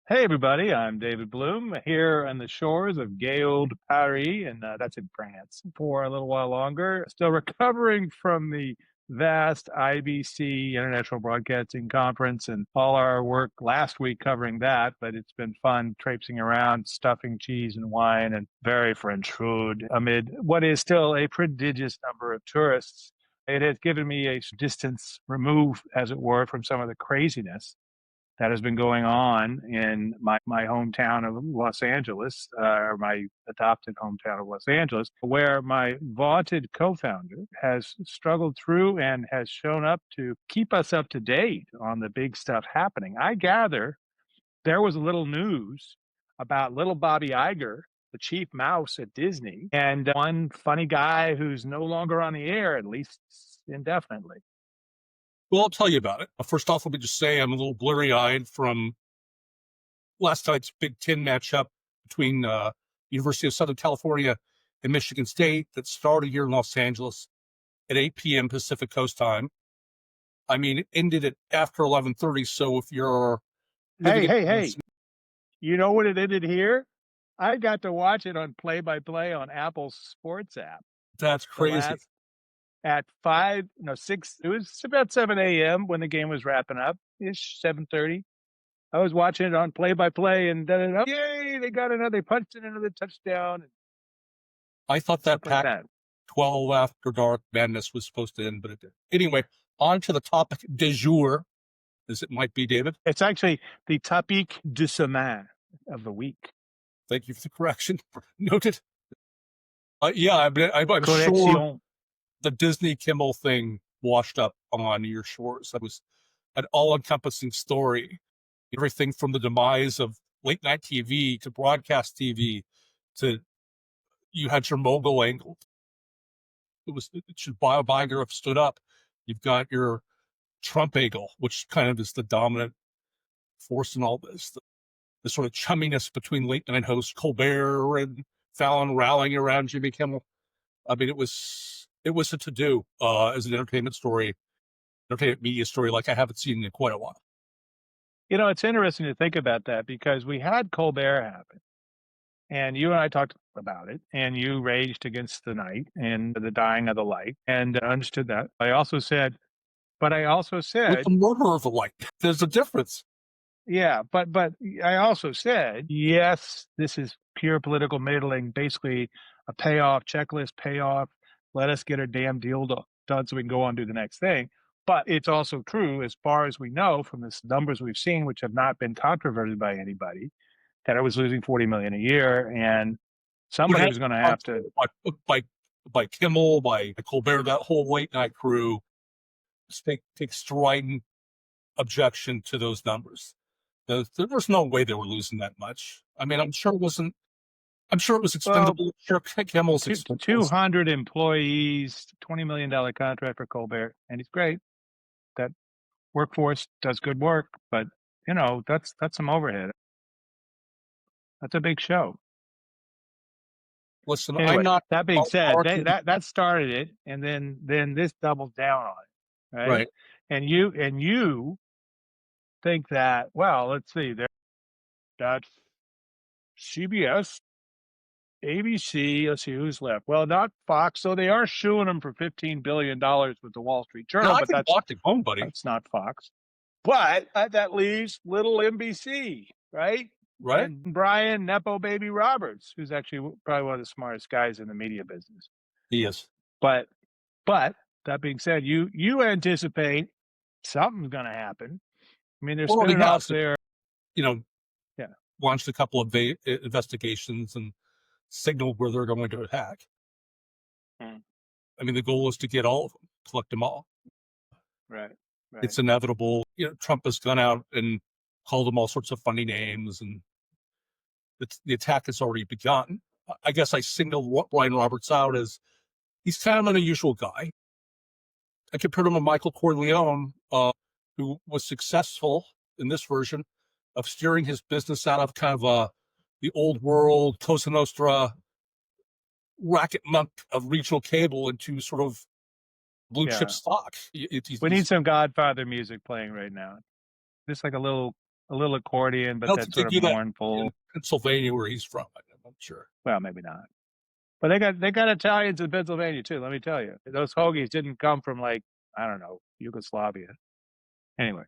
Hey, everybody, I'm David Bloom here on the shores of gay old Paris, and that's in France for a little while longer. Still recovering from the vast IBC International Broadcasting Conference and all our work last week covering that, but it's been fun traipsing around, stuffing cheese and wine and very French food amid what is still a prodigious number of tourists. It has given me a distance remove, as it were, from some of the craziness that has been going on in my hometown of Los Angeles, or my adopted hometown of Los Angeles, where my vaunted co-founder has struggled through and has shown up to keep us up to date on the big stuff happening. I gather there was a little news about little Bobby Iger, the chief mouse at Disney, and one funny guy who's no longer on the air, at least indefinitely. Well, I'll tell you about it. First off, let me just say I'm a little blurry-eyed from last night's Big Ten matchup between University of Southern California and Michigan State that started here in Los Angeles at 8 p.m. Pacific Coast time. I mean, it ended at after 11:30. So if you're Hey, you know what it ended here? I got to watch it on play-by-play on Apple's sports app. That's crazy. At 6, it was about 7 a.m. when the game was wrapping up, ish, 7:30. I was watching it on play-by-play and yay, they punched in another touchdown. I thought that Like pack 12 after dark madness was supposed to end, but it did. Anyway, on to the topic du jour, as it might be, David. It's actually the topic du semaine of the week. Thank you for the correction. Noted. I'm sure the Disney Kimmel thing washed up on your shores. That was an all-encompassing story. Everything from the demise of late-night TV to broadcast TV to you had your mogul angled. It should Bob Iger have stood up. You've got your Trump angle, which kind of is the dominant force in all this. The sort of chumminess between late-night host Colbert and Fallon rallying around Jimmy Kimmel. I mean, it was a to-do as an entertainment media story like I haven't seen in quite a while. You know, it's interesting to think about that because we had Colbert happen, and you and I talked about it, and you raged against the night and the dying of the light, and understood that. I also said, with the murder of the light, there's a difference. Yeah, but I also said, yes, this is pure political middling, basically a checklist payoff. Let us get a damn deal done so we can go on to the next thing. But it's also true, as far as we know from the numbers we've seen, which have not been controverted by anybody, that it was losing $40 million a year, and somebody was going to have to by Kimmel, by Colbert, that whole late night crew take strident objection to those numbers. There was no way they were losing that much. I mean, I'm sure it was expendable. Sure, Kimmel's 200 employees, $20 million contract for Colbert, and he's great. That workforce does good work, but that's some overhead. That's a big show. Listen, anyway, I'm not. That being said, that started it, and then this doubles down on it, right? And you think that, well, let's see, that's CBS, ABC. Let's see who's left. Well, not Fox. So they are suing them for $15 billion with the Wall Street Journal. No, but that's not Fox. But that leaves little NBC, right? Right. And Brian Nepo Baby Roberts, who's actually probably one of the smartest guys in the media business. He is. But that being said, you anticipate something's going to happen. I mean, there's spinning out there. Launched a couple of investigations and signaled where they're going to attack. I mean, the goal is to get all of them, collect them all. Right. It's inevitable. Trump has gone out and called them all sorts of funny names, and the attack has already begun. I guess I singled Brian Roberts out as he's kind of an unusual guy. I compared him to Michael Corleone, who was successful in this version of steering his business out of kind of the old world Cosa Nostra racket monk of regional cable into sort of blue chip stock. We need some Godfather music playing right now. Just like a little a little accordion, I but don't that's think they sort of do that mournful. in Pennsylvania where he's from. I'm sure. Well, maybe not. But they got Italians in Pennsylvania too. Let me tell you, those hoagies didn't come from like, I don't know, Yugoslavia. Anyway,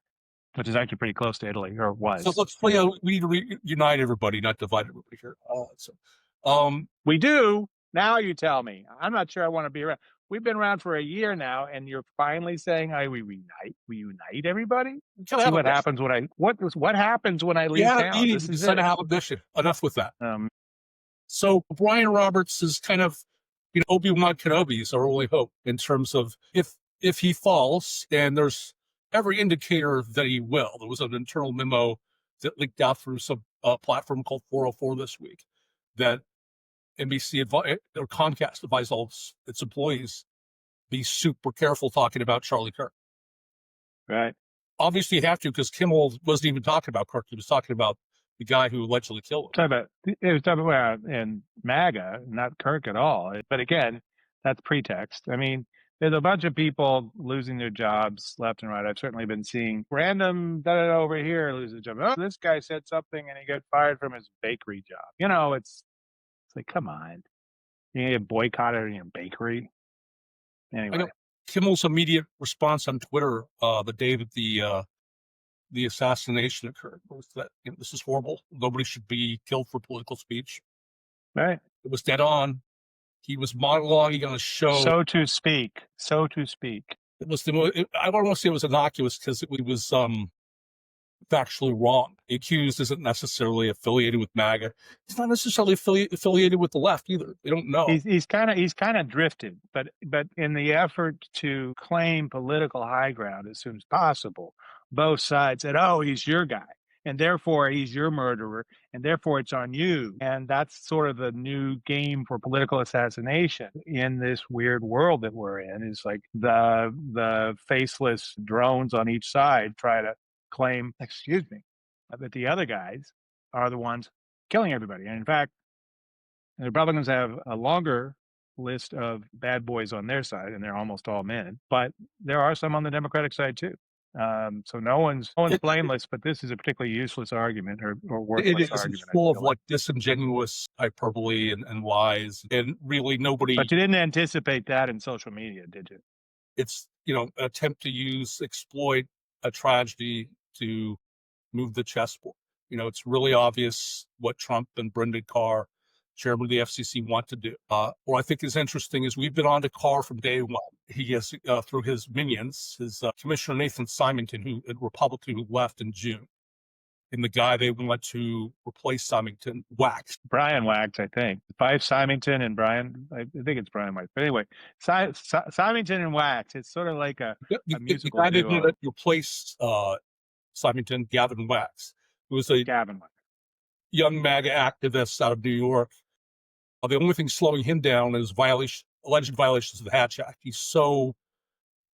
which is actually pretty close to Italy, or was. So let's play. We need to reunite everybody, not divide everybody here. We do. Now you tell me. I'm not sure I want to be around. We've been around for a year now, and you're finally saying, we reunite everybody. See what happens when what happens when I leave town. This is it. Have a mission. Enough with that. So Brian Roberts is kind of, Obi-Wan Kenobi is our only hope in terms of if he falls, and there's every indicator that he will. There was an internal memo that leaked out through some platform called 404 this week that NBC or Comcast advised all its employees be super careful talking about Charlie Kirk. Right. Obviously, you have to, because Kimmel wasn't even talking about Kirk. He was talking about the guy who allegedly killed him. It was talking about in MAGA, not Kirk at all. But again, that's pretext. I mean, there's a bunch of people losing their jobs left and right. I've certainly been seeing random over here lose a job. Oh, this guy said something and he got fired from his bakery job. It's like, come on. You get boycotted in your bakery. Anyway. Kimmel's immediate response on Twitter the day that the assassination occurred was that this is horrible. Nobody should be killed for political speech. Right. It was dead on. He was monologuing on a show. So to speak. It was I don't want to say it was innocuous because it was factually wrong. The accused isn't necessarily affiliated with MAGA. He's not necessarily affiliated with the left either. They don't know. He's kind of drifted, but in the effort to claim political high ground as soon as possible, both sides said, "Oh, he's your guy, and therefore he's your murderer, and therefore it's on you." And that's sort of the new game for political assassination in this weird world that we're in. Is like the faceless drones on each side try to claim, that the other guys are the ones killing everybody. And in fact, the Republicans have a longer list of bad boys on their side, and they're almost all men. But there are some on the Democratic side too. So no one's blameless, but this is a particularly useless argument or worthless argument. It's full of disingenuous hyperbole and lies, and really nobody. But you didn't anticipate that in social media, did you? It's an attempt to exploit a tragedy to move the chessboard. It's really obvious what Trump and Brendan Carr, chairman of the FCC, want to do. What I think is interesting is we've been on to Carr from day one. He has, through his minions, his Commissioner Nathan Symington, a Republican who left in June, and the guy they want to replace Symington, Wax. Brian Wax, I think. Five Symington and Brian. I think it's Brian Wax. But anyway, Symington and Wax. It's sort of like a musical the guy duo. they did replace Symington, Gavin Wax, who was a young MAGA activist out of New York. The only thing slowing him down is alleged violations of the Hatch Act. He's so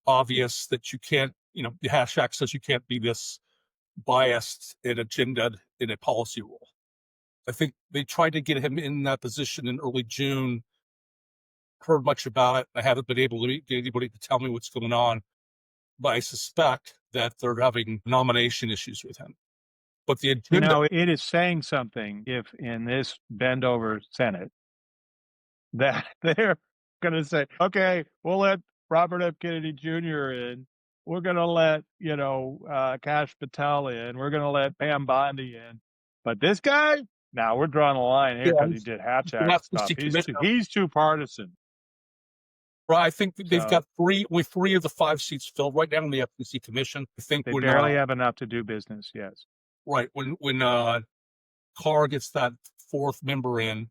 obvious that you can't, the Hatch Act says you can't be this biased and agendaed in a policy role. I think they tried to get him in that position in early June. Heard much about it. I haven't been able to get anybody to tell me what's going on, but I suspect that they're having nomination issues with him. But the agenda, it is saying something if in this bend over Senate that they're going to say, okay, we'll let Robert F. Kennedy Jr. in. We're going to let, Kash Patel in. We're going to let Pam Bondi in. But this guy, now we're drawing a line here because he did Hatch Act stuff. He's too partisan. Right, I think they've got three of the 5 seats filled right now in the FCC commission. I think they barely have enough to do business. Yes. Right. When Carr gets that 4th member in,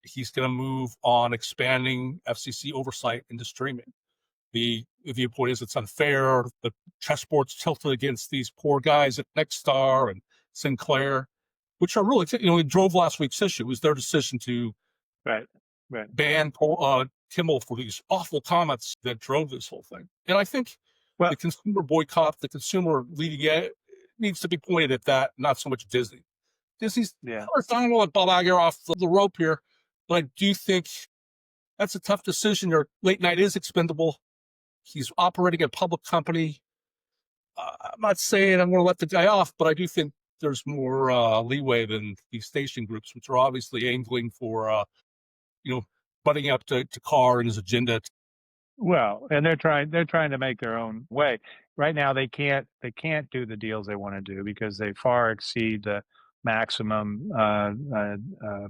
he's going to move on expanding FCC oversight into streaming. The viewpoint is it's unfair. The chessboard's tilted against these poor guys at Nexstar and Sinclair, which are really, it drove last week's issue. It was their decision to ban Kimmel for these awful comments that drove this whole thing. And I think the consumer boycott, the consumer leading edge, needs to be pointed at that, not so much Disney. Disney's, I don't want Bob Iger off the rope here, but I do think that's a tough decision. Your late night is expendable. He's operating a public company. I'm not saying I'm going to let the guy off, but I do think there's more leeway than these station groups, which are obviously angling for, butting up to Carr and his agenda. Well, and they're trying to make their own way. Right now they can't do the deals they want to do because they far exceed the maximum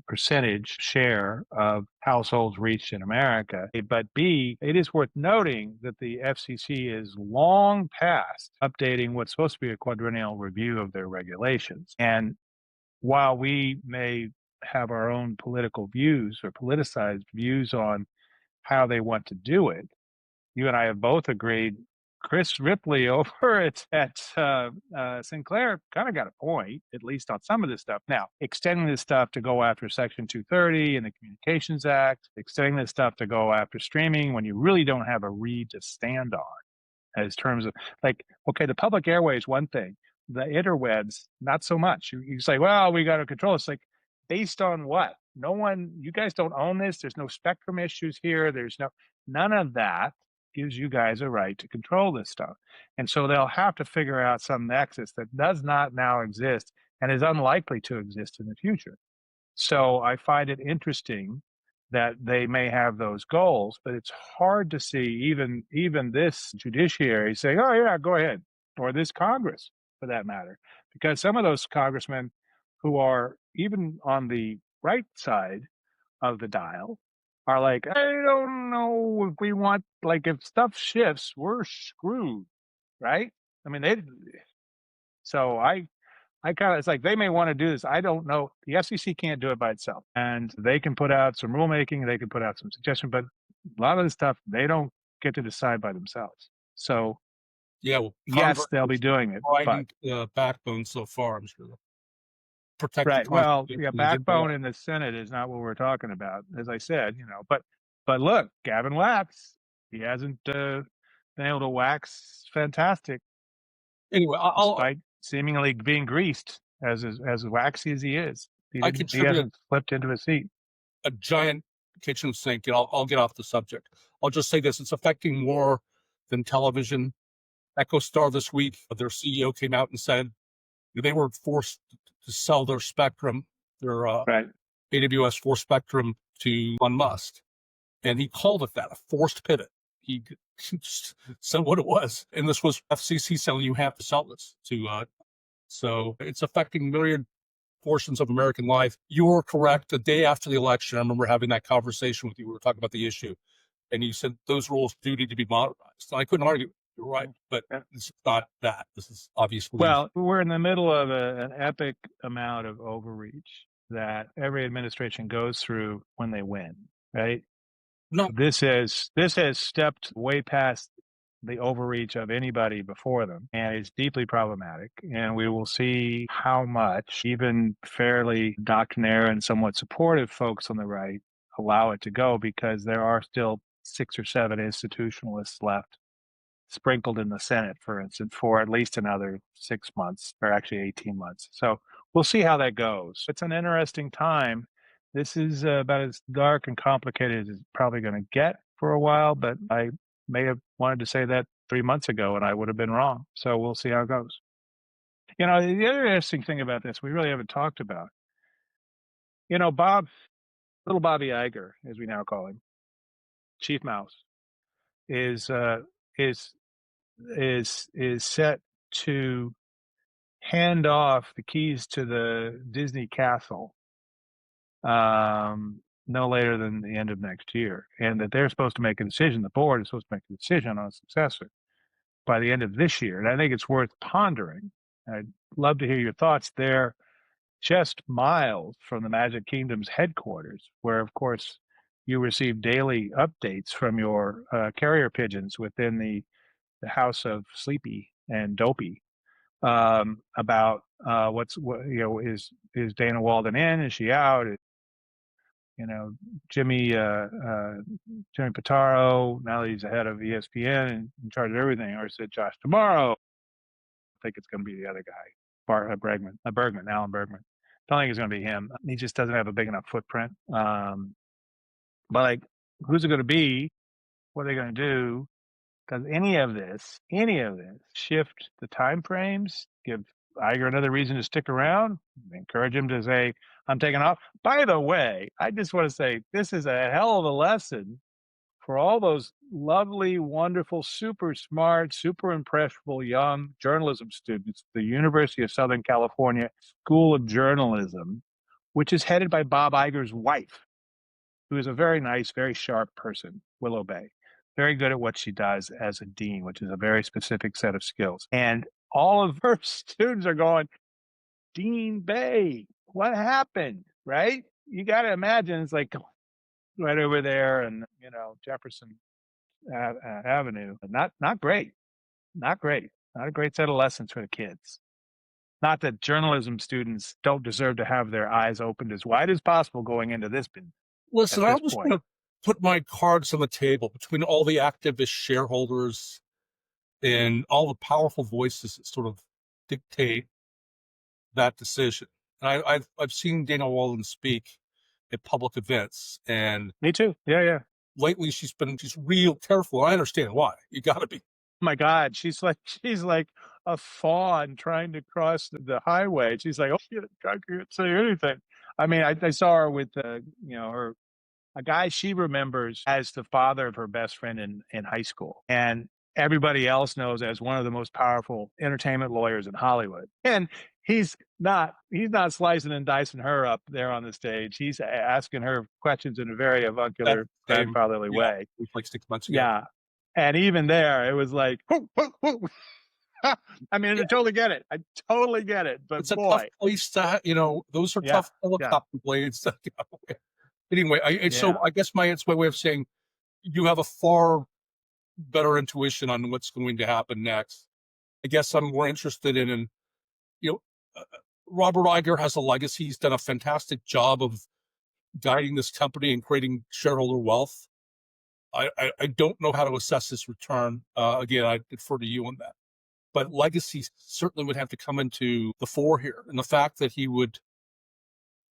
percentage share of households reached in America. But B, it is worth noting that the FCC is long past updating what's supposed to be a quadrennial review of their regulations. And while we may have our own political views or politicized views on how they want to do it, you and I have both agreed. Chris Ripley over at Sinclair kind of got a point, at least on some of this stuff. Now, extending this stuff to go after Section 230 and the Communications Act, extending this stuff to go after streaming when you really don't have a read to stand on, as terms of like, okay, the public airway is one thing, the interwebs, not so much. You say, well, we got to control. It's like, based on what? No one, you guys don't own this. There's no spectrum issues here. None of that gives you guys a right to control this stuff. And so they'll have to figure out some nexus that does not now exist and is unlikely to exist in the future. So I find it interesting that they may have those goals, but it's hard to see even this judiciary saying, oh yeah, go ahead, or this Congress for that matter, because some of those congressmen who are even on the right side of the dial are like, I don't know if we want, like, if stuff shifts, we're screwed, right? I mean, so I kind of, it's like they may want to do this. I don't know. The FCC can't do it by itself, and they can put out some rulemaking, they can put out some suggestions, but a lot of the stuff they don't get to decide by themselves. So, yeah, well, yes, they'll be doing it. But backbone so far, I'm sure. Protect right. Well, yeah, backbone in the Senate is not what we're talking about, as I said, but look, Gavin Wax, he hasn't been able to wax fantastic. Anyway, despite seemingly being greased as waxy as he is. He hasn't slipped into a seat. A giant kitchen sink, and I'll get off the subject. I'll just say this: it's affecting more than television. EchoStar this week, their CEO came out and said they were forced to sell their spectrum, their AWS 4 spectrum to Elon Musk. And he called it that, a forced pivot. He just said what it was. And this was FCC selling, you have to sell this to, so it's affecting myriad portions of American life. You were correct. The day after the election, I remember having that conversation with you. We were talking about the issue. And you said those rules do need to be modernized. I couldn't argue. You're right, but it's not that. This is obviously. Well, we're in the middle of an epic amount of overreach that every administration goes through when they win, right? No, this has stepped way past the overreach of anybody before them, and it's deeply problematic. And we will see how much even fairly doctrinaire and somewhat supportive folks on the right allow it to go, because there are still 6 or 7 institutionalists left sprinkled in the Senate, for instance, for at least another 6 months, or actually 18 months. So we'll see how that goes. It's an interesting time. This is about as dark and complicated as it's probably going to get for a while, but I may have wanted to say that 3 months ago and I would have been wrong. So we'll see how it goes. The other interesting thing about this, we really haven't talked about, little Bobby Iger, as we now call him, Chief Mouse, is set to hand off the keys to the Disney castle no later than the end of next year, and that they're supposed to make a decision. The board is supposed to make a decision on a successor by the end of this year. And I think it's worth pondering. I'd love to hear your thoughts. They're just miles from the Magic Kingdom's headquarters, where, of course, you receive daily updates from your carrier pigeons within the House of Sleepy and Dopey about is Dana Walden in? Is she out? Jimmy Pitaro, now that he's the head of ESPN and in charge of everything, or is it Josh tomorrow? I think it's going to be the other guy, Alan Bergman. Don't think it's going to be him. He just doesn't have a big enough footprint. But like, who's it going to be? What are they going to do? Does any of this shift the time frames? Give Iger another reason to stick around. Encourage him to say, I'm taking off. By the way, I just want to say this is a hell of a lesson for all those lovely, wonderful, super smart, super impressionable young journalism students at the University of Southern California School of Journalism, which is headed by Bob Iger's wife, who is a very nice, very sharp person, Willow Bay. Very good at what she does as a dean, which is a very specific set of skills. And all of her students are going, Dean Bay, what happened? Right? You got to imagine it's like right over there and, Jefferson Avenue. Not great. Not great. Not a great set of lessons for the kids. Not that journalism students don't deserve to have their eyes opened as wide as possible going into this business. Listen, I was going to put my cards on the table between all the activist shareholders and all the powerful voices that sort of dictate that decision. And I've seen Dana Walden speak at public events, and me too. Yeah. Lately, she's real careful. I understand why. You got to be. My God, she's like a fawn trying to cross the highway. She's like, oh shit, I can't say anything. I mean, I saw her with a guy she remembers as the father of her best friend in high school, and everybody else knows as one of the most powerful entertainment lawyers in Hollywood. And he's not slicing and dicing her up there on the stage. He's asking her questions in a very avuncular, grandfatherly way. Like 6 months ago. Yeah. And even there, it was like, whoo, whoo, whoo. I mean, I totally get it. I totally get it. But it's boy, a tough place to, those are tough helicopter blades. Anyway, so I guess it's my way of saying you have a far better intuition on what's going to happen next. I guess I'm more interested in Robert Iger has a legacy. He's done a fantastic job of guiding this company and creating shareholder wealth. I don't know how to assess this return. Again, I defer to you on that. But legacy certainly would have to come into the fore here. And the fact that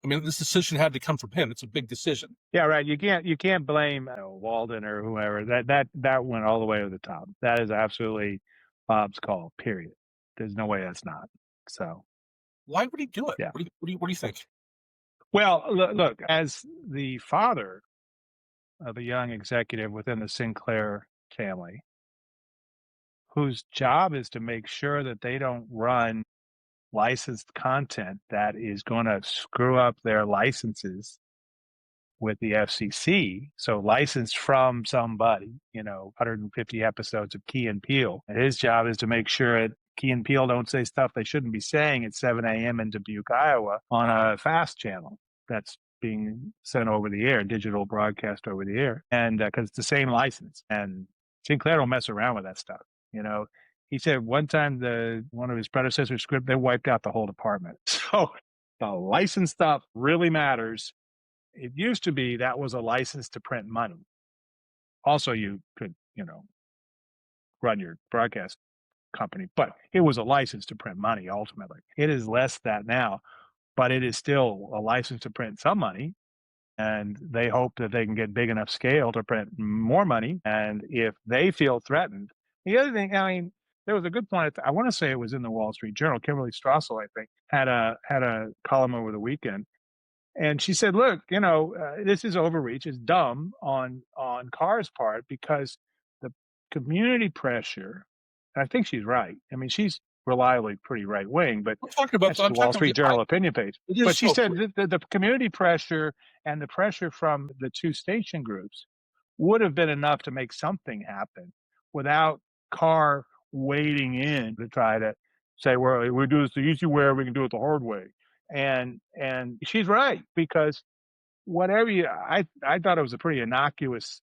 this decision had to come from him. It's a big decision. Yeah, right. You can't blame Walden or whoever. That went all the way to the top. That is absolutely Bob's call, period. There's no way that's not. So why would he do it? Yeah. What do you think? Well, look, as the father of a young executive within the Sinclair family, whose job is to make sure that they don't run licensed content that is going to screw up their licenses with the FCC. So licensed from somebody, 150 episodes of Key and Peele. And his job is to make sure that Key and Peele don't say stuff they shouldn't be saying at 7 a.m. in Dubuque, Iowa on a fast channel that's being sent over the air, digital broadcast over the air. And because it's the same license. And Sinclair don't mess around with that stuff. He said one time one of his predecessor script, they wiped out the whole department. So the license stuff really matters. It used to be that was a license to print money. Also, you could, run your broadcast company, but it was a license to print money ultimately. It is less that now, but it is still a license to print some money. And they hope that they can get big enough scale to print more money. And if they feel threatened, the other thing, there was a good point. I want to say it was in the Wall Street Journal. Kimberly Strassel, I think, had a column over the weekend, and she said, "Look, this is overreach. It's dumb on Carr's part because the community pressure." And I think she's right. I mean, she's reliably pretty right wing, but that's the Wall Street Journal opinion page. But she said the community pressure and the pressure from the two station groups would have been enough to make something happen without Carr wading in to try to say, well, we do this the easy way, or we can do it the hard way. And she's right, because whatever I thought it was a pretty innocuous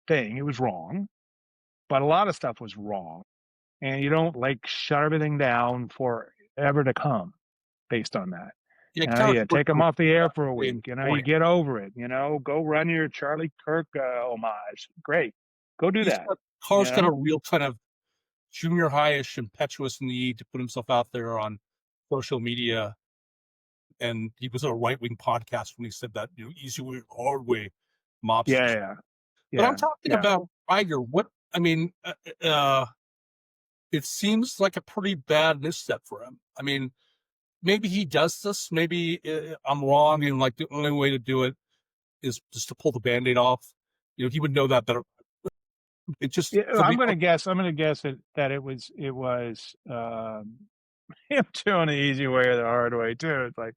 thing. It was wrong, but a lot of stuff was wrong. And you don't shut everything down forever to come based on that. Take them off the air for a week. You get over it. Go run your Charlie Kirk homage. Great. Go do that. Carr's got a real kind of junior high-ish impetuous need to put himself out there on social media. And he was on a right-wing podcast when he said that, easy way, hard way, mobsters. Yeah. But I'm talking about Iger. It seems like a pretty bad misstep for him. maybe he does this. Maybe I'm wrong, and like the only way to do it is just to pull the Band-Aid off. He would know that better. It just Yeah, for I'm me. going to guess. I'm going to guess that it was him doing the easy way or the hard way too. It's like,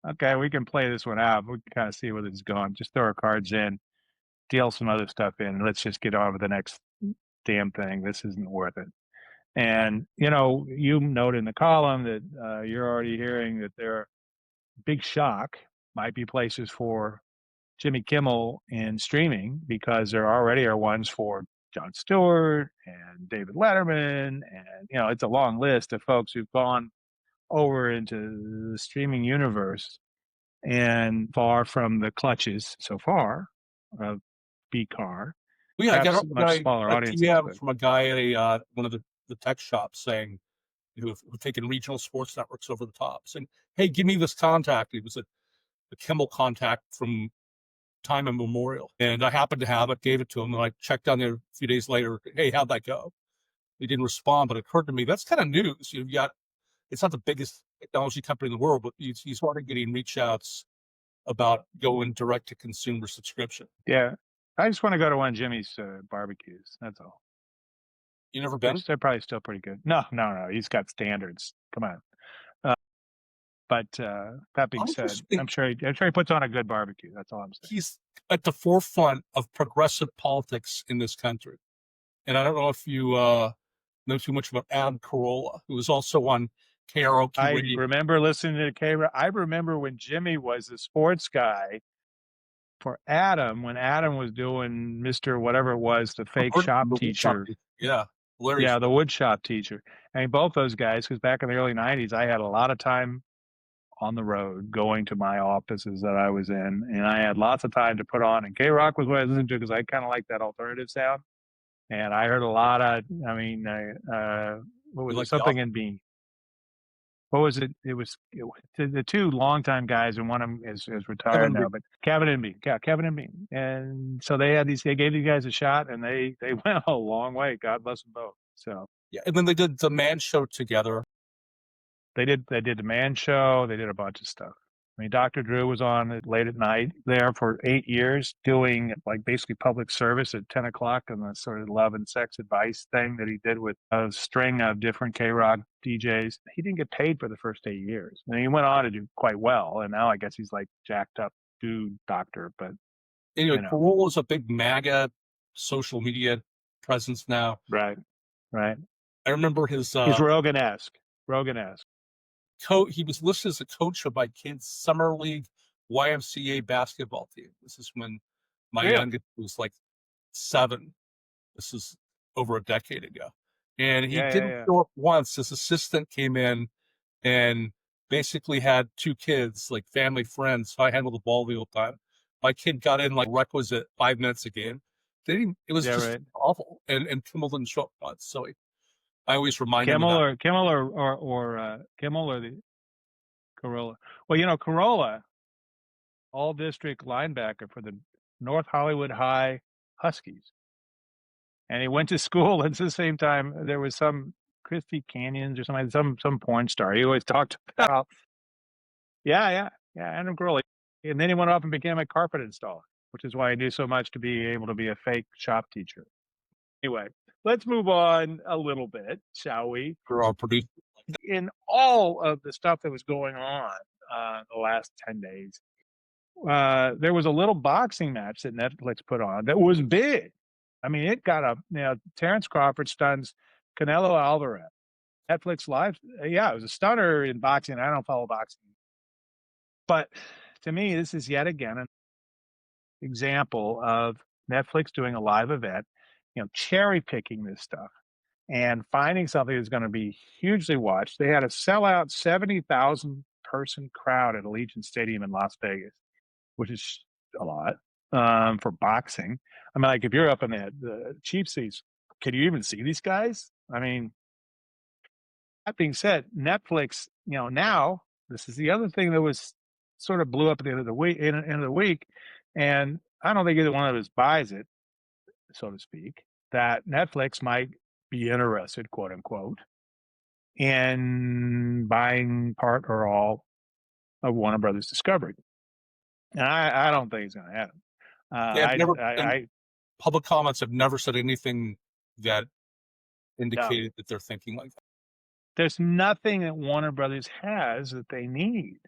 okay, we can play this one out. We can kind of see where this is going. Just throw our cards in, deal some other stuff in, and let's just get on with the next damn thing. This isn't worth it. And you note in the column that you're already hearing that there are big shock might be places for Jimmy Kimmel in streaming because there already are ones for Jon Stewart and David Letterman, and it's a long list of folks who've gone over into the streaming universe and far from the clutches so far of B car. Well, yeah, I Perhaps got much smaller a audiences, DM but from a guy at one of the tech shops saying who taken regional sports networks over the top, saying, "Hey, give me this contact." It was a Kimmel contact from time immemorial, and I happened to have it, gave it to him, and I checked on there a few days later. Hey, how'd that go? He didn't respond, but it occurred to me that's kind of news. You've got it's not the biggest technology company in the world, but he's already getting reach outs about going direct to consumer subscription. yeah, I just want to go to one of Jimmy's barbecues. That's all. You never been? Which they're probably still pretty good. No. He's got standards. Come on. But that being said, I'm sure he puts on a good barbecue. That's all I'm saying. He's at the forefront of progressive politics in this country. And I don't know if you know too much about Adam Carolla, who was also on KROQ I radio. remember listening to K. I remember when Jimmy was the sports guy for Adam, when Adam was doing Mr. whatever it was, the fake shop teacher. Yeah, hilarious. Yeah, the wood shop teacher. I mean, both those guys, because back in the early 90s, I had a lot of time on the road going to my offices that I was in, and I had lots of time to put on. And K Rock was what I listened to because I kind of like that alternative sound. And I heard a lot of, what was it? Something in B. What was it? It was the two longtime guys, and one of them is retired now, but Kevin and Bean. Yeah, Kevin and Bean. And so they gave these guys a shot, and they went a long way. God bless them both. So yeah, and then they did the Man Show together. They did the Man Show. They did a bunch of stuff. I mean, Dr. Drew was on it late at night there for 8 years doing like basically public service at 10 o'clock and the sort of love and sex advice thing that he did with a string of different K-Rock DJs. He didn't get paid for the first 8 years. And he went on to do quite well. And now I guess he's like jacked up dude doctor. But anyway, Carolla's a big MAGA social media presence now. Right. I remember his... he's Rogan-esque. He was listed as a coach of my kids' summer league YMCA basketball team. This is when my youngest was like 7. This is over a decade ago. And he didn't show up once. His assistant came in and basically had 2 kids, like family friends. So I handled the ball the whole time. My kid got in like requisite 5 minutes a game. It was just awful. And Kimmel didn't show up once. So I always remind him of that. Kimmel or the Carolla. Well, Carolla, all district linebacker for the North Hollywood High Huskies. And he went to school at the same time. There was some Christy Canyons or something, some porn star. He always talked about. Yeah, Adam Carolla. And then he went off and became a carpet installer, which is why he knew so much to be able to be a fake shop teacher. Anyway, let's move on a little bit, shall we? For our producer. In all of the stuff that was going on the last 10 days, there was a little boxing match that Netflix put on that was big. I mean, it got Terrence Crawford stuns Canelo Alvarez. Netflix Live, it was a stunner in boxing. I don't follow boxing. But to me, this is yet again an example of Netflix doing a live event, cherry picking this stuff and finding something that's going to be hugely watched. They had a sellout 70,000 person crowd at Allegiant Stadium in Las Vegas, which is a lot for boxing. I mean, like if you're up in the cheap seats, can you even see these guys? I mean, that being said, Netflix, now this is the other thing that was sort of blew up at the end of the week, and I don't think either one of us buys it, so to speak, that Netflix might be interested, quote unquote, in buying part or all of Warner Brothers Discovery. And I don't think it's going to happen. Public comments have never said anything that indicated No. that they're thinking like that. There's nothing that Warner Brothers has that they need,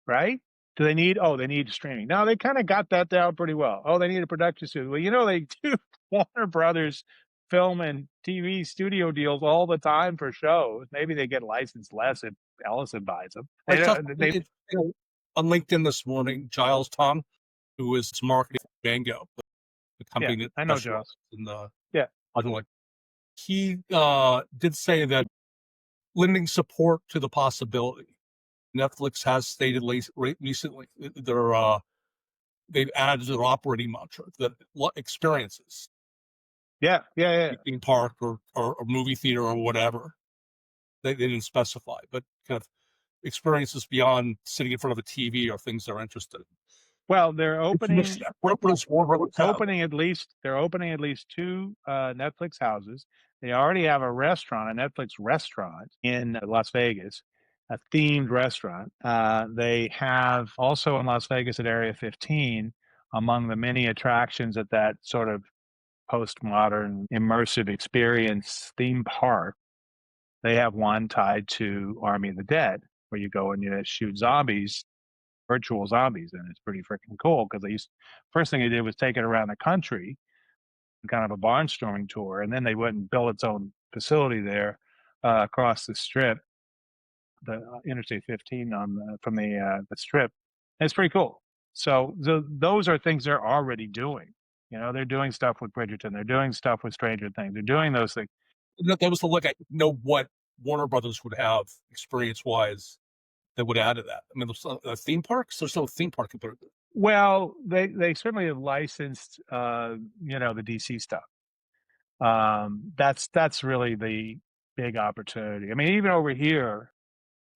right? Do they need? Oh, they need streaming. No, they kind of got that down pretty well. Oh, they need a production studio. Well, they do Warner Brothers film and TV studio deals all the time for shows. Maybe they get licensed less if Ellison buys them. On LinkedIn this morning, Giles Tong, who is marketing Bango, the company that I know Giles. He did say that lending support to the possibility. Netflix has stated recently they've added their operating mantra that experiences. Theme park or movie theater or whatever. They didn't specify, but kind of experiences beyond sitting in front of a TV or things they're interested in. Well, they're opening at least 2 Netflix houses. They already have a Netflix restaurant in Las Vegas, a themed restaurant. They have also in Las Vegas at Area 15, among the many attractions at that sort of postmodern immersive experience theme park, they have one tied to Army of the Dead, where you go and you shoot zombies, virtual zombies, and it's pretty freaking cool because first thing they did was take it around the country, kind of a barnstorming tour, and then they went and built its own facility there across the strip, the Interstate 15 from the strip. And it's pretty cool. So those are things they're already doing. They're doing stuff with Bridgerton. They're doing stuff with Stranger Things. They're doing those things. That was to look at what Warner Brothers would have experience-wise that would add to that. I mean, theme parks. There's no theme park compared to. Well, they certainly have licensed, the DC stuff. That's really the big opportunity. I mean, even over here,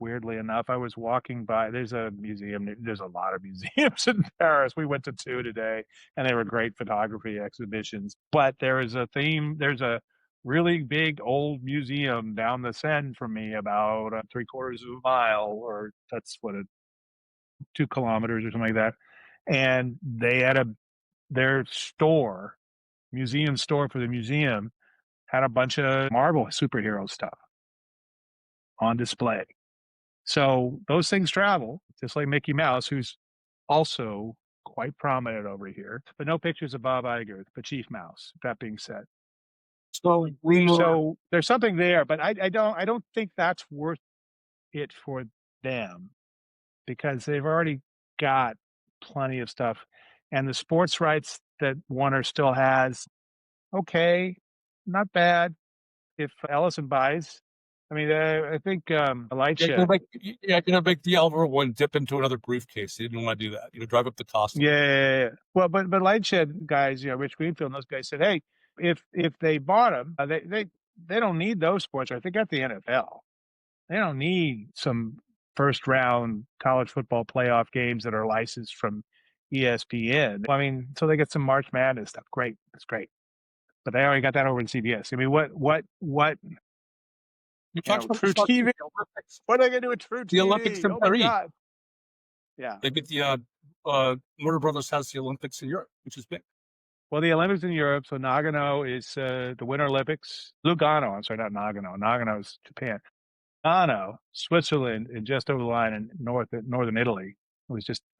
weirdly enough, I was walking by. There's a museum. There's a lot of museums in Paris. We went to 2 today, and they were great photography exhibitions. But there's a really big old museum down the Seine from me, about 3/4 of a mile, or that's 2 kilometers or something like that. And they had their museum store for the museum had a bunch of Marvel superhero stuff on display. So those things travel, just like Mickey Mouse, who's also quite prominent over here. But no pictures of Bob Iger, the chief mouse. That being said, so there's something there, but I don't think that's worth it for them, because they've already got plenty of stuff, and the sports rights that Warner still has, okay, not bad. If Ellison buys, I mean, I think Lightshed. Make the Elver one dip into another briefcase. They didn't want to do that. Drive up the cost. Yeah. Well, but Lightshed guys, Rich Greenfield and those guys said, hey, if they bought them, they don't need those sports rights. They got the NFL. They don't need some first round college football playoff games that are licensed from ESPN. I mean, so they get some March Madness stuff. Great. That's great. But they already got that over in CBS. I mean, what True TV? What are they going to do with True TV? The Olympics in Paris. God. Yeah. They get the Warner Brothers has the Olympics in Europe, which is big. Well, the Olympics in Europe. So Nagano is the Winter Olympics. Lugano, I'm sorry, not Nagano. Nagano is Japan. Lugano, Switzerland, and just over the line in northern Italy.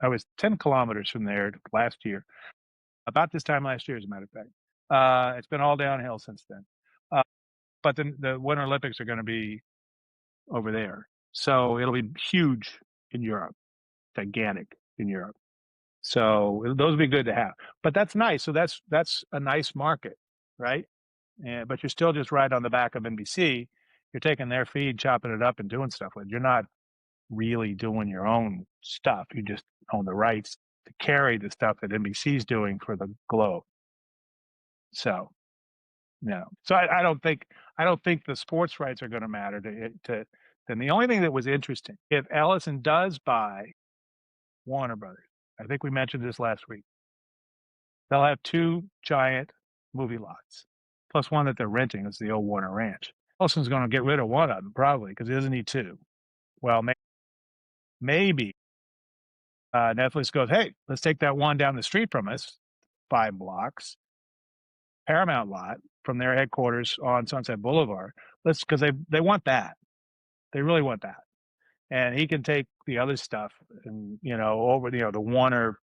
I was 10 kilometers from there last year. About this time last year, as a matter of fact. It's been all downhill since then. But the Winter Olympics are going to be over there. So it'll be huge in Europe, gigantic in Europe. So those would be good to have. But that's nice. So that's a nice market, right? But you're still just right on the back of NBC. You're taking their feed, chopping it up, and doing stuff with it. You're not really doing your own stuff. You just own the rights to carry the stuff that NBC's doing for the globe. So, So I don't think the sports rights are going to matter to. Then the only thing that was interesting, if Ellison does buy Warner Brothers, I think we mentioned this last week, they'll have 2 giant movie lots, plus one that they're renting. It's the old Warner Ranch. Ellison's going to get rid of one of them probably because he doesn't need two. Well, maybe Netflix goes, hey, let's take that one down the street from us, 5 blocks, Paramount lot from their headquarters on Sunset Boulevard. Because they want that. They really want that. And he can take the other stuff and, over, the Warner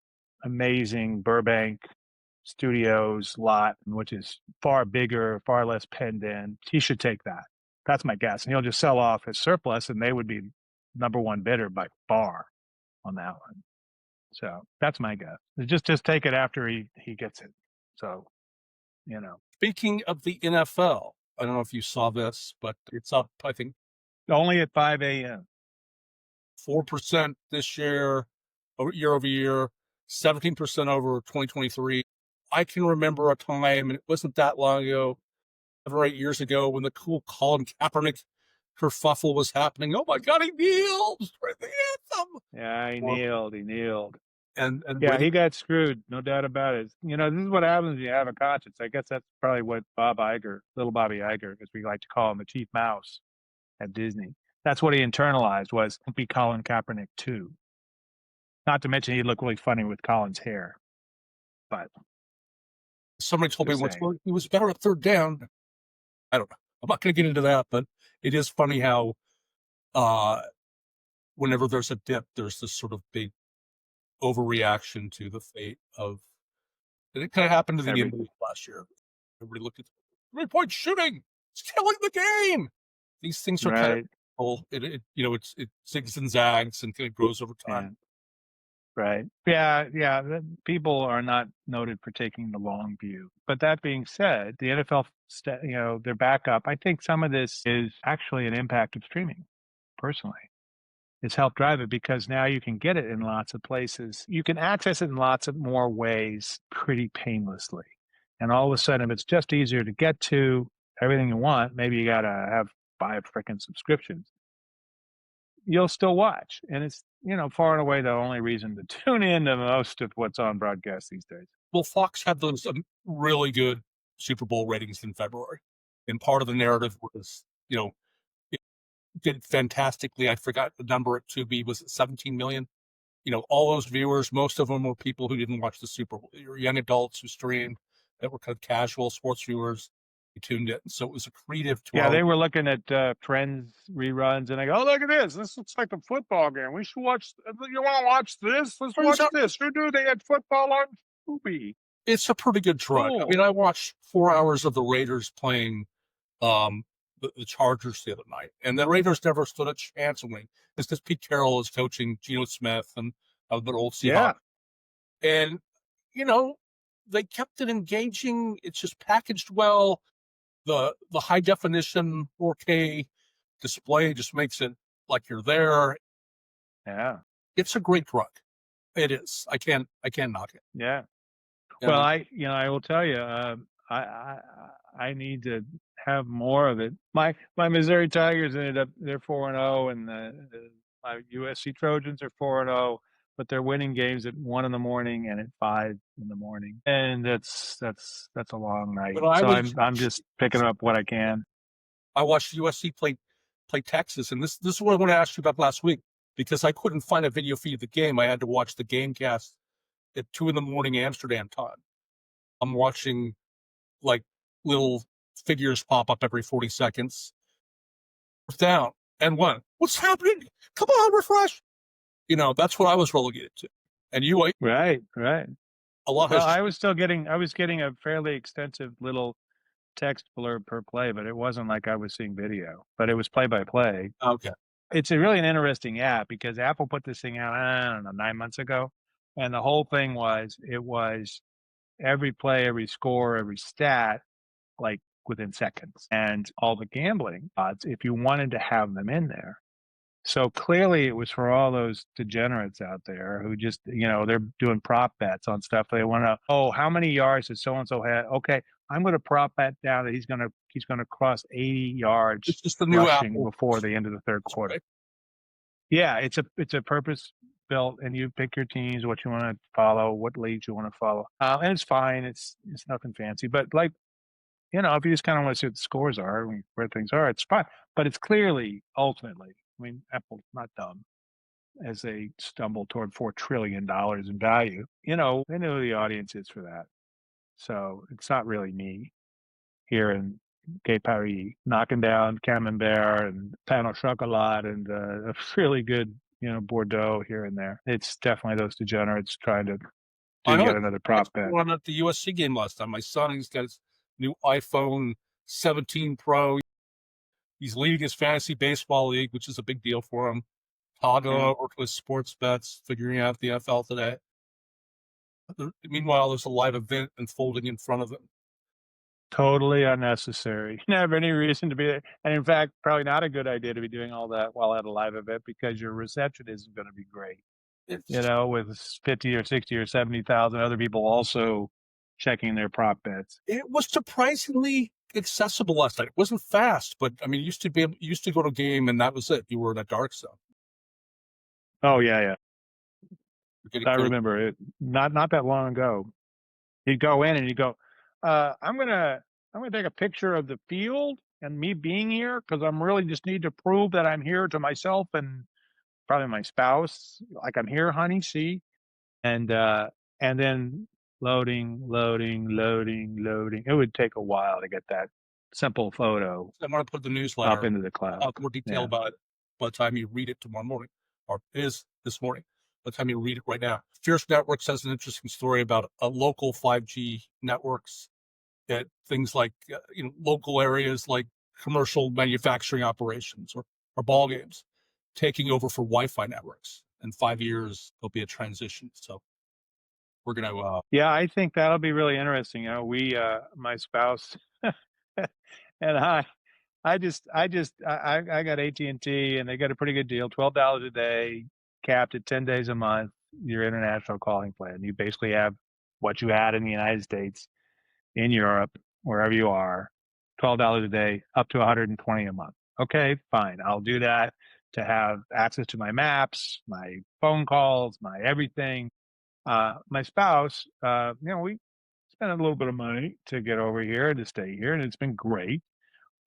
amazing Burbank Studios lot, which is far bigger, far less penned in. He should take that. That's my guess. And he'll just sell off his surplus and they would be number one bidder by far on that one. So that's my guess. Just take it after he gets it. So, Speaking of the NFL, I don't know if you saw this, but it's up, I think, only at 5 a.m. 4% this year over year, 17% over 2023. I can remember a time, and it wasn't that long ago, 7 or 8 years ago, when the cool Colin Kaepernick kerfuffle was happening. Oh my God, he kneeled for the anthem. Yeah, he kneeled. And yeah, he got screwed, no doubt about it. This is what happens when you have a conscience. I guess that's probably what Bob Iger, little Bobby Iger, as we like to call him, the chief mouse at Disney. That's what he internalized was, don't be Colin Kaepernick too. Not to mention he'd look really funny with Colin's hair. But somebody told me once, well, he was better at third down. I don't know. I'm not going to get into that, but it is funny how whenever there's a dip, there's this sort of big overreaction to the fate of, and it kind of happened to the NBA last year. Everybody looked at 3-point shooting. It's killing the game. These things are kind of, it zigs and zags and kind of grows over time. Right. Yeah. People are not noted for taking the long view. But that being said, the NFL, their backup, I think some of this is actually an impact of streaming, personally. It's helped drive it because now you can get it in lots of places. You can access it in lots of more ways pretty painlessly. And all of a sudden, if it's just easier to get to everything you want, maybe you got to have 5 freaking subscriptions. You'll still watch. And it's, far and away the only reason to tune in to most of what's on broadcast these days. Well, Fox had those really good Super Bowl ratings in February. And part of the narrative was, it did fantastically. I forgot the number at Tubi. Was it 17 million? All those viewers, most of them were people who didn't watch the Super Bowl. They were young adults who streamed, that were kind of casual sports viewers. Tuned in, so it was accretive to. Yeah, they were looking at Friends reruns, and I go, "Oh, look at this! This looks like a football game. We should watch. You want to watch this? Let's watch this. Who knew they had football on Tubi?" It's a pretty good drug. Cool. I mean, I watched 4 hours of the Raiders playing the Chargers the other night, and the Raiders never stood a chance of winning. It's because Pete Carroll is coaching Geno Smith and the old Seahawks, and they kept it engaging. It's just packaged well. The high definition 4K display just makes it like you're there. Yeah, it's a great drug. It is. I can't knock it. Yeah. Well, I will tell you, I need to have more of it. My Missouri Tigers ended up, they're 4-0, and my USC Trojans are 4-0. But they're winning games at 1 a.m. and at 5 a.m, and that's a long night. So I'm just picking up what I can. I watched USC play Texas, and this is what I want to ask you about last week, because I couldn't find a video feed of the game. I had to watch the game cast at 2 a.m. Amsterdam time. I'm watching like little figures pop up every 40 seconds. Down and 1. What's happening? Come on, refresh. That's what I was relegated to. And you, right. A lot. I was getting a fairly extensive little text blurb per play, but it wasn't like I was seeing video. But it was play by play. Okay. It's really an interesting app because Apple put this thing out, I don't know, 9 months ago, and the whole thing was every play, every score, every stat, like within seconds, and all the gambling odds if you wanted to have them in there. So clearly it was for all those degenerates out there who just, they're doing prop bets on stuff. They want to know, how many yards does so-and-so have? Okay, I'm going to prop bet down that he's going to cross 80 yards it's just the new rushing before the end of the third quarter. Right. Yeah, it's a purpose built, and you pick your teams, what you want to follow, what leagues you want to follow. And it's fine. It's nothing fancy, but if you just kind of want to see what the scores are, where things are, it's fine. But it's clearly, ultimately, Apple's not dumb as they stumble toward $4 trillion in value. They know who the audience is for that. So it's not really me here in Gay Paris knocking down Camembert and Pain au Chocolat and a really good, Bordeaux here and there. It's definitely those degenerates trying to I know get another prop bet. One at the USC game last time. My son, he's got his new iPhone 17 Pro. He's leading his fantasy baseball league, which is a big deal for him. Toggling over to his sports bets, figuring out the NFL today. Meanwhile, there's a live event unfolding in front of him. Totally unnecessary. You don't have any reason to be there. And in fact, probably not a good idea to be doing all that while at a live event because your reception isn't going to be great. With 50 or 60 or 70,000 other people also checking their prop bets. It was surprisingly accessible last night. It wasn't fast, but you used to go to a game and that was it. You were in a dark zone. Oh yeah. I remember it. Not that long ago. You'd go in and you go, I'm gonna take a picture of the field and me being here because I'm really just need to prove that I'm here to myself and probably my spouse. Like I'm here, honey. See, and then loading. It would take a while to get that simple photo. I'm going to put the newsletter up into the cloud. I'll more detail about it by the time you read it tomorrow morning, or it is this morning. By the time you read it right now, Fierce Networks has an interesting story about local 5G networks at things like local areas like commercial manufacturing operations or ball games taking over for Wi-Fi networks. In 5 years, there'll be a transition. So we're going to. Yeah, I think that'll be really interesting. We, my spouse and I got AT&T and they got a pretty good deal, $12 a day, capped at 10 days a month, your international calling plan. You basically have what you had in the United States, in Europe, wherever you are, $12 a day, up to 120 a month. Okay, fine. I'll do that to have access to my maps, my phone calls, my everything. My spouse, we spent a little bit of money to get over here to stay here, and it's been great.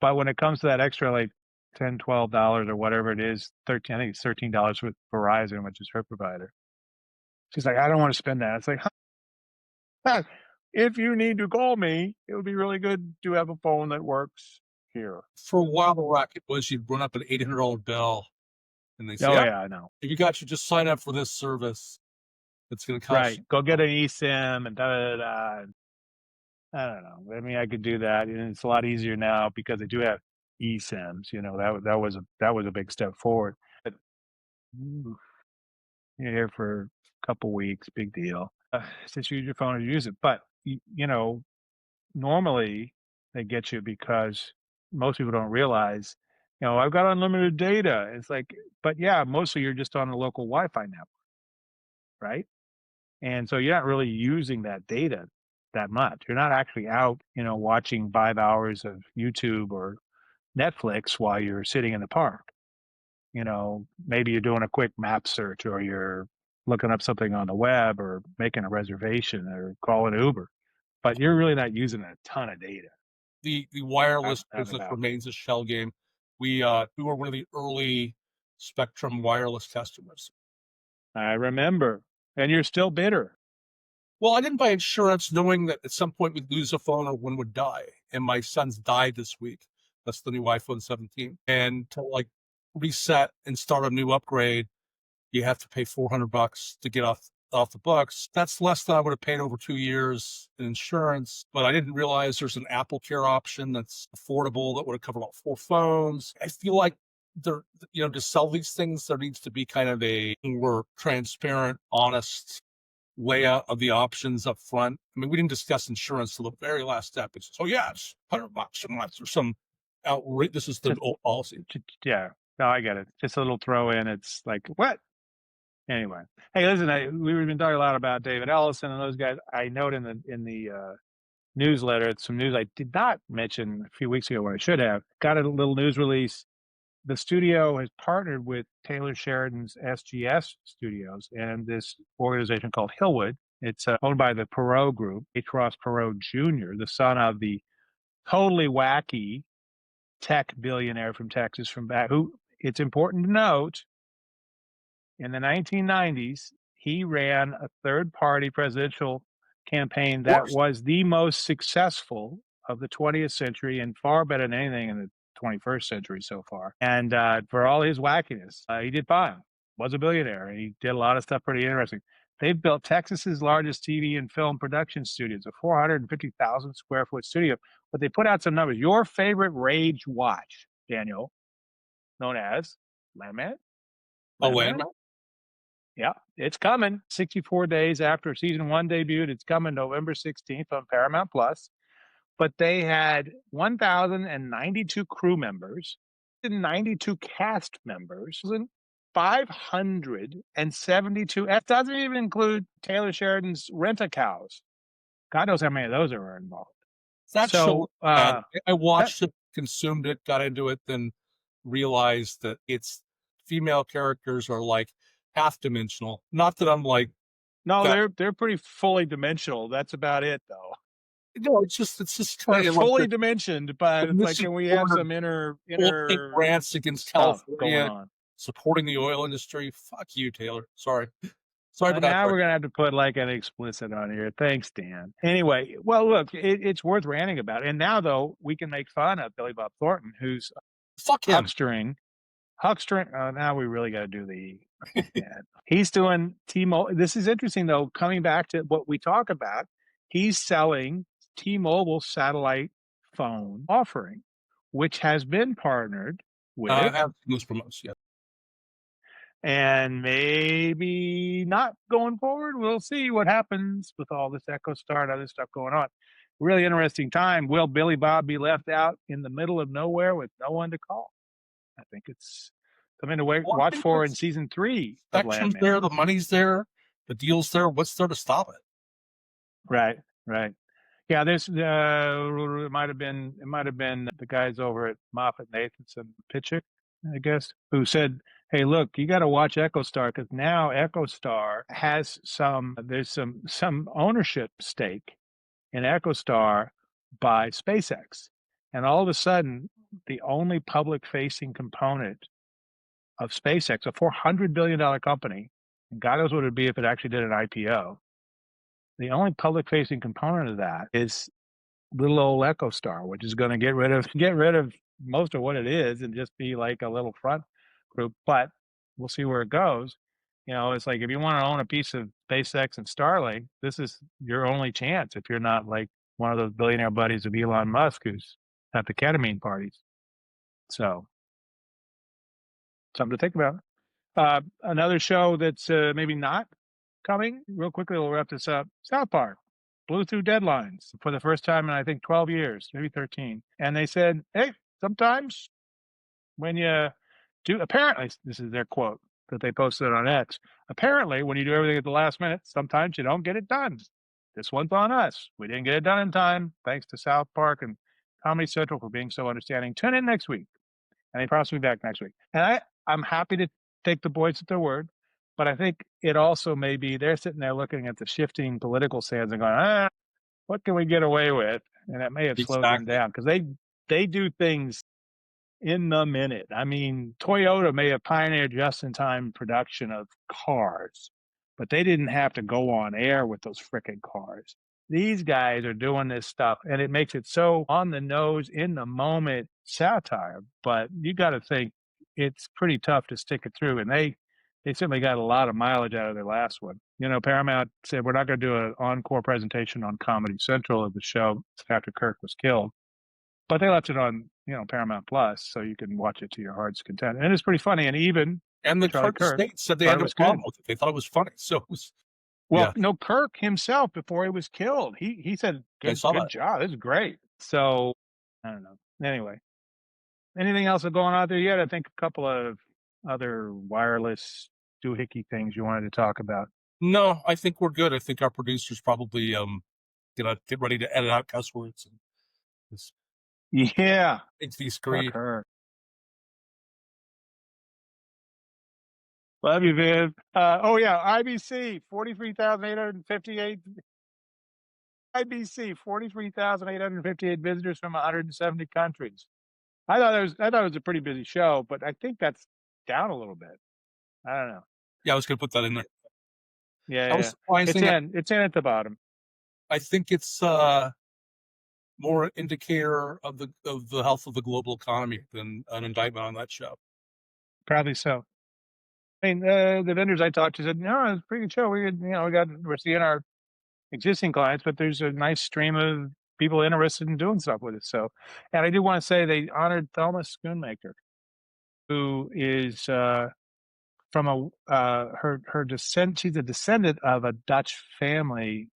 But when it comes to that extra, like $10, $12 or whatever it is, I think it's $13 with Verizon, which is her provider. She's like, I don't want to spend that. It's like, huh, if you need to call me, it would be really good to have a phone that works here. For a while, the racket was you'd run up an $800 bill, and they say, "Oh yeah, I know. If you just sign up for this service, it's going to cost right. Go get an eSIM and da da da." I don't know. I could do that, and it's a lot easier now because they do have eSIMs. That was a big step forward. But you're here for a couple weeks, big deal. Just use your phone or use it. But normally they get you because most people don't realize, I've got unlimited data. It's like, but yeah, mostly you're just on a local Wi-Fi network, right? And so you're not really using that data that much. You're not actually out, watching 5 hours of YouTube or Netflix while you're sitting in the park. Maybe you're doing a quick map search or you're looking up something on the web or making a reservation or calling Uber, but you're really not using a ton of data. The wireless business remains a shell game. We were one of the early Spectrum wireless customers. I remember. And you're still bitter. Well, I didn't buy insurance knowing that at some point we'd lose a phone or one would die. And my son's died this week. That's the new iPhone 17. And to reset and start a new upgrade, you have to pay $400 to get off the books. That's less than I would have paid over 2 years in insurance. But I didn't realize there's an Apple Care option that's affordable that would have covered all 4 phones. I feel like there, to sell these things, there needs to be kind of a more transparent, honest layout of the options up front. We didn't discuss insurance till the very last step. It's it's $100 a month or some outrage. This is the old policy. Yeah, no, I get it. Just a little throw in. It's like, what? Anyway, hey, listen, we've been talking a lot about David Ellison and those guys. I note in the newsletter, it's some news I did not mention a few weeks ago when I should have. Got a little news release. The studio has partnered with Taylor Sheridan's SGS Studios and this organization called Hillwood. It's owned by the Perot Group, H. Ross Perot Jr., the son of the totally wacky tech billionaire from Texas from back who it's important to note in the 1990s, he ran a third party presidential campaign that was the most successful of the 20th century and far better than anything in the 21st century so far. And for all his wackiness, he did fine. Was a billionaire. And he did a lot of stuff pretty interesting. They've built Texas's largest TV and film production studios, a 450,000 square foot studio. But they put out some numbers. Your favorite rage watch, Daniel, known as Landman. Landman? Yeah, it's coming. 64 days after season 1 debuted. It's coming November 16th on Paramount Plus. But they had 1,092 crew members, 92 cast members, 572. That doesn't even include Taylor Sheridan's Rent-A-Cows. God knows how many of those are involved. That show, I watched it, consumed it, got into it, then realized that its female characters are like half-dimensional. Not that I'm like... No, they're pretty fully dimensional. That's about it, though. No, it's just they're fully dimensioned, but it's like, can we have some inner rants against California going on, supporting the oil industry? Fuck you, Taylor. Sorry but now we're gonna have to put like an explicit on here. Thanks, Dan. Anyway, well, look, it's worth ranting about. And now, though, we can make fun of Billy Bob Thornton, who's huckstering. Now we really got to do the. He's doing T-Mobile. This is interesting, though. Coming back to what we talk about, he's selling T-Mobile satellite phone offering, which has been partnered with. I have those promotes, yeah. And maybe not going forward. We'll see what happens with all this EchoStar and other stuff going on. Really interesting time. Will Billy Bob be left out in the middle of nowhere with no one to call? I think it's something to watch for in season 3 of Landman. There, the money's there, the deal's there. What's there to stop it? Right. Yeah, there's it might have been the guys over at Moffett Nathanson Pitchick, I guess, who said, hey, look, you got to watch EchoStar because now EchoStar has there's some ownership stake in EchoStar by SpaceX. And all of a sudden, the only public-facing component of SpaceX, a $400 billion company, and God knows what it would be if it actually did an IPO, the only public-facing component of that is little old EchoStar, which is going to get rid of most of what it is and just be like a little front group. But we'll see where it goes. You know, it's like if you want to own a piece of SpaceX and Starlink, this is your only chance if you're not like one of those billionaire buddies of Elon Musk who's at the ketamine parties. So, something to think about. Another show that's maybe not coming, real quickly, we'll wrap this up. South Park blew through deadlines for the first time in, I think, 12 years, maybe 13. And they said, hey, sometimes when you do, apparently, this is their quote that they posted on X, apparently, when you do everything at the last minute, sometimes you don't get it done. This one's on us. We didn't get it done in time, thanks to South Park and Comedy Central for being so understanding. Tune in next week. And they promise to be back next week. And I'm happy to take the boys at their word, but I think it also may be they're sitting there looking at the shifting political sands and going, what can we get away with? And that may have slowed them down because they do things in the minute. I mean, Toyota may have pioneered just-in-time production of cars, but they didn't have to go on air with those frickin' cars. These guys are doing this stuff, and it makes it so on the nose, in the moment satire. But you got to think it's pretty tough to stick it through. And they certainly got a lot of mileage out of their last one. You know, Paramount said, we're not going to do an encore presentation on Comedy Central of the show after Kirk was killed. But they left it on, Paramount Plus, so you can watch it to your heart's content. And it's pretty funny. And the Kirk State said they had no problem with it. They thought it was funny. So it was... Well, no, Kirk himself, before he was killed, he said, good job. This is great. So, I don't know. Anyway, anything else going on there yet? I think a couple of other wireless doohickey things you wanted to talk about. No, I think we're good. I think our producer's probably going to get ready to edit out cuss words. Yeah. It's the screen. Love you, Viv. IBC, 43,858 IBC, 43,858 visitors from 170 countries. I thought it was a pretty busy show, but I think that's down a little bit. I don't know. Yeah, I was going to put that in there. Yeah, That was surprising. It's in at the bottom. I think it's more an indicator of the health of the global economy than an indictment on that show. Probably so. I mean, the vendors I talked to said, no, it's a pretty good show. We're seeing our existing clients, but there's a nice stream of people interested in doing stuff with it. So, and I do want to say they honored Thelma Schoonmaker, who is from her descent. She's a descendant of a Dutch family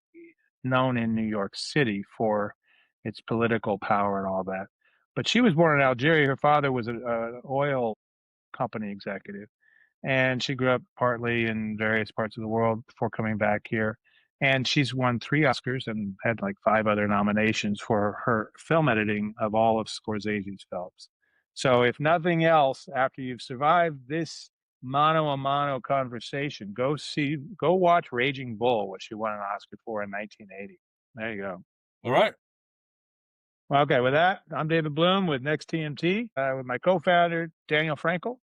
known in New York City for its political power and all that. But she was born in Algeria. Her father was an oil company executive, and she grew up partly in various parts of the world before coming back here. And she's won 3 Oscars and had like 5 other nominations for her film editing of all of Scorsese's films. So if nothing else, after you've survived this mano a mano conversation, go watch Raging Bull, which she won an Oscar for in 1980. There you go. All right. Okay, with that, I'm David Bloom with Next TMT with my co-founder, Daniel Frankel.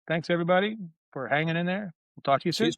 Thanks, everybody, for hanging in there. We'll talk to you soon.